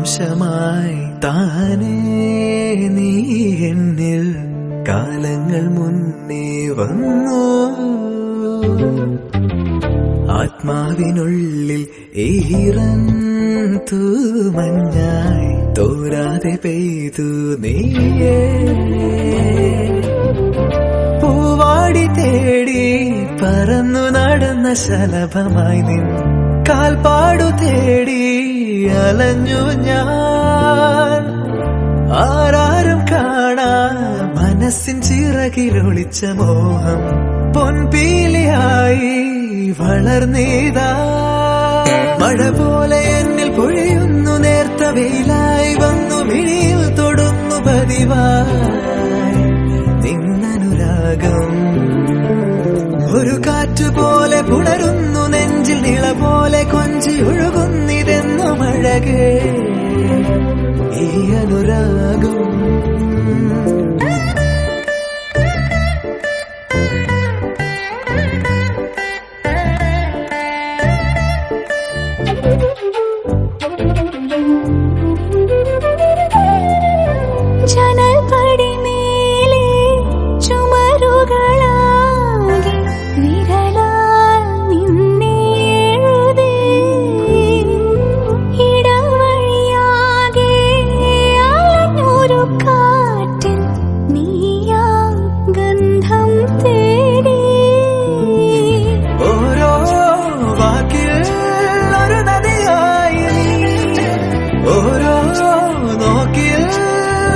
രോമാംശമായി താനേ നീ എന്നിൽ കാലങ്ങൾ മുന്നേ വന്നു. ആത്മാവിനുള്ളിൽ ഈറൻ തൂമഞ്ഞായി തോരാതെ പെയ്തു നീയേ. പൂവാടി തേടി പറന്നു നടന്ന ശലഭമായി നിൻ കാൽപ്പാടു തേടി അലഞ്ഞു ഞാൻ. ആരാരും കാണാ മനസ്സിൻ ചിറകിലൊളിച്ച മോഹം പൊൻപീലിയായി വളർന്നീതാ. മഴ പോലെ എന്നിൽ പൊഴിയുന്നു, നേർത്ത വെയിലായി വന്നു മിഴിയിൽ തൊടുന്നു പതിവായി നിന്നനുരാഗം. ഒരു കാറ്റുപോലെ പുണരുന്നു നെഞ്ചിൽ, നിള പോലെ കൊഞ്ചി ഒഴുകുന്നിതെന്നു മഴകേ ഈ അനുരാഗം. ജനൽ പടിമേലെ ചുമരുകളാകെ വിരലാൽ നിന്നെ എഴുതി. ഇടവഴിയാകെ അലഞ്ഞൊരു കാറ്റിൽ നീയാ ഗന്ധം തേടി. ഓരോ വാക്കിൽ ഒരു നദിയായി നീ, ഓരോ നോക്കിൽ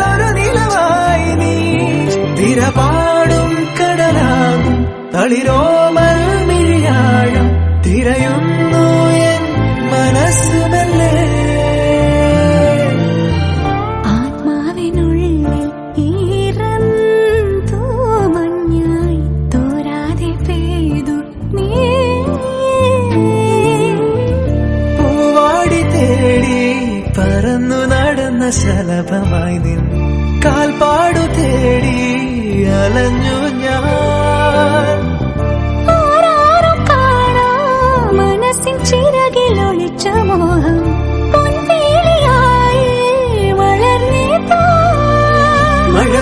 ഒരു നിലവായി നീ. തിരപാടും കടലാകും തളിരോമൽ മിഴിയാഴം തിരയുന്നു എൻ മനസ്സുമല്ലേ. ആത്മാവിനുള്ളിൽ ഈറൻ തൂമഞ്ഞായി തോരാതെ പെയ്തു നീ. പൂവാടി തേടി പറന്നു നടന്ന ശലഭമായി നിൻ കാൽപ്പാടു തേടി അലഞ്ഞു ഞാൻ. ആരാരും കാണാ മനസ്സിൻ ചിറകിലൊളിച്ച മോഹം പൊൻപീലിയായി വളർന്നീതാ. മഴ